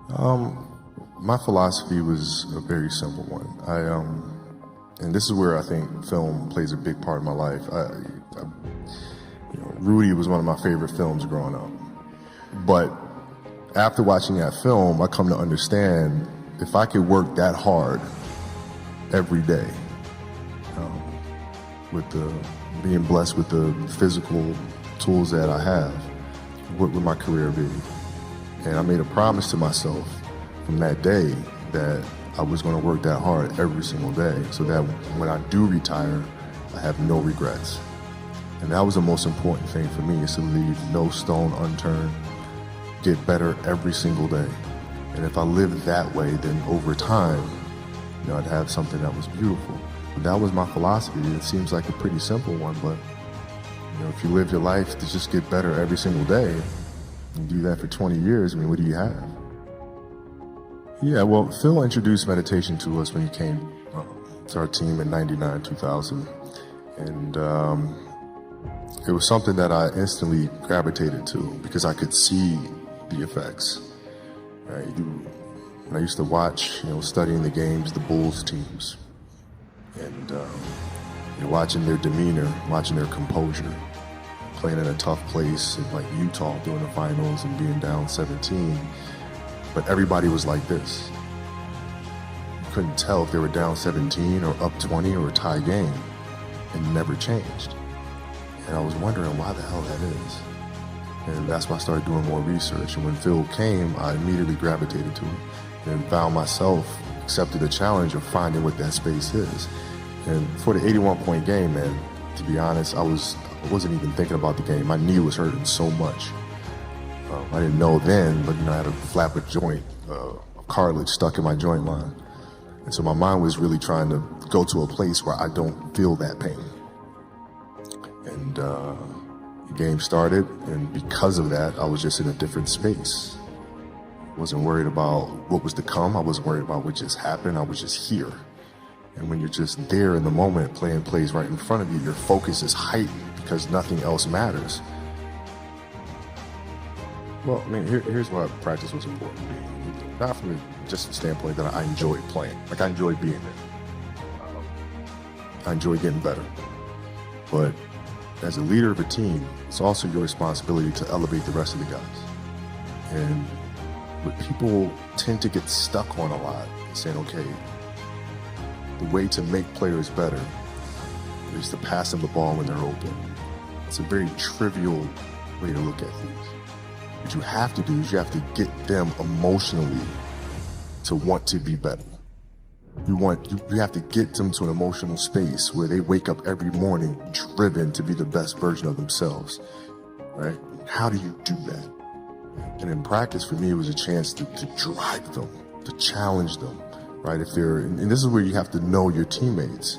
My philosophy was a very simple one. And this is where I think film plays a big part in my life. Rudy was one of my favorite films growing up. But after watching that film, I come to understand if I could work that hard every day, being blessed with the physical tools that I have, what would my career be? And I made a promise to myself from that day that I was going to work that hard every single day so that when I do retire, I have no regrets. And that was the most important thing for me, is to leave no stone unturned, get better every single day. And if I lived that way, then over time, I'd have something that was beautiful. But that was my philosophy. It seems like a pretty simple one, but if you live your life to just get better every single day, and do that for 20 years, what do you have? Yeah, well, Phil introduced meditation to us when he came to our team in 99, 2000. And it was something that I instantly gravitated to because I could see the effects. Right? When I used to watch, studying the games, the Bulls teams, and watching their demeanor, watching their composure, playing in a tough place like Utah during the finals and being down 17. But everybody was like this. You couldn't tell if they were down 17 or up 20 or a tie game, and it never changed. And I was wondering why the hell that is. And that's why I started doing more research. And when Phil came, I immediately gravitated to it and found myself accepted the challenge of finding what that space is. And for the 81-point game, man, to be honest, I wasn't even thinking about the game. My knee was hurting so much. I didn't know then, but I had a flapper joint, cartilage stuck in my joint line. And so my mind was really trying to go to a place where I don't feel that pain. And the game started, and because of that, I was just in a different space. I wasn't worried about what was to come. I wasn't worried about what just happened. I was just here. And when you're just there in the moment, playing plays right in front of you, your focus is heightened because nothing else matters. Well, here's why practice was important to me. Not from just the standpoint that I enjoyed playing. I enjoyed being there. I enjoyed getting better. But as a leader of a team, it's also your responsibility to elevate the rest of the guys. And what people tend to get stuck on a lot is saying, okay, the way to make players better is to pass them the ball when they're open. It's a very trivial way to look at things. What you have to do is you have to get them emotionally to want to be better. You have to get them to an emotional space where they wake up every morning driven to be the best version of themselves, right? How do you do that? And in practice, for me, it was a chance to drive them, to challenge them, right? And this is where you have to know your teammates,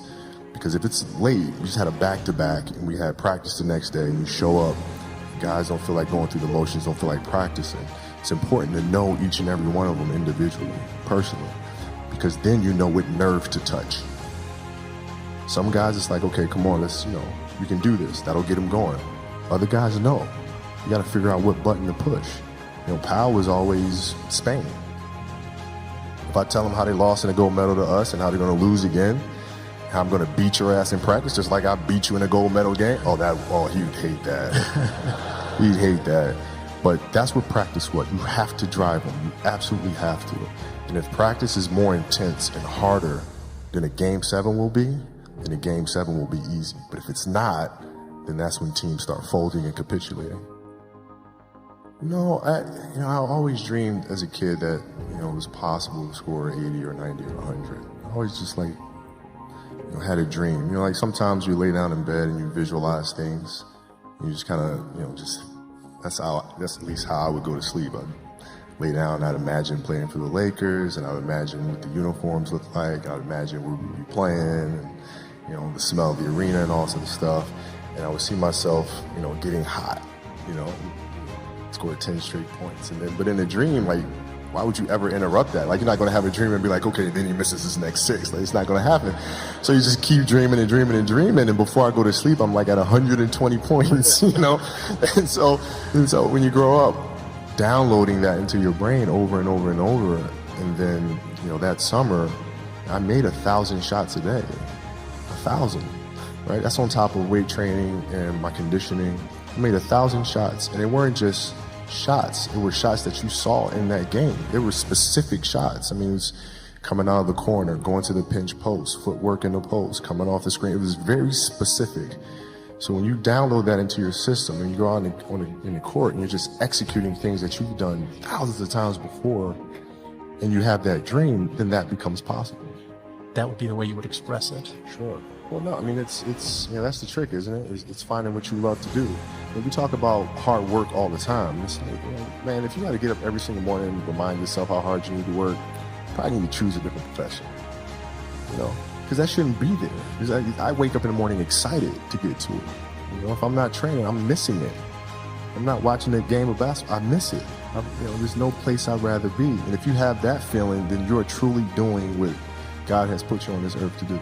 because if it's late, we just had a back-to-back and we had practice the next day and you show up, guys don't feel like going through the motions, don't feel like practicing. It's important to know each and every one of them individually, personally, because then you know what nerve to touch. Some guys, it's like, okay, come on, let's, you can do this. That'll get them going. Other guys, no. You got to figure out what button to push. Powell was always Spain. If I tell them how they lost in a gold medal to us and how they're going to lose again, how I'm going to beat your ass in practice just like I beat you in a gold medal game, he'd hate that. He'd hate that. But that's what practice was. You have to drive them. You absolutely have to. And if practice is more intense and harder than a Game 7 will be, then a Game 7 will be easy. But if it's not, then that's when teams start folding and capitulating. I always dreamed as a kid that, it was possible to score 80 or 90 or 100. I always just had a dream. Like sometimes you lay down in bed and you visualize things. And you just kind of, that's at least how I would go to sleep. I'd lay down and I'd imagine playing for the Lakers, and I'd imagine what the uniforms look like. I'd imagine where we'd be playing, and, the smell of the arena and all sort of stuff. And I would see myself, getting hot, score 10 straight points. But in a dream, why would you ever interrupt that? You're not going to have a dream and be like, okay, then he misses his next 6. It's not going to happen. So you just keep dreaming and dreaming and dreaming. And before I go to sleep, I'm at 120 points, And so when you grow up, downloading that into your brain over and over and over. And then, that summer, I made 1,000 shots a day. 1,000, right? That's on top of weight training and my conditioning. I made 1,000 shots, and they weren't just shots. It were shots that you saw in that game. They were specific shots. I mean, it was coming out of the corner, going to the pinch post, footwork in the post, coming off the screen. It was very specific. So when you download that into your system and you go out in the court and you're just executing things that you've done thousands of times before, and you have that dream, then that becomes possible. That would be the way you would express it. Sure. Well, no, I mean, it's that's the trick, isn't it? It's finding what you love to do. When we talk about hard work all the time, it's like, man, if you got to get up every single morning and remind yourself how hard you need to work, you probably need to choose a different profession, because that shouldn't be there. Because I wake up in the morning excited to get to it. If I'm not training, I'm missing it. I'm not watching a game of basketball, I miss it. There's no place I'd rather be. And if you have that feeling, then you're truly doing what God has put you on this earth to do.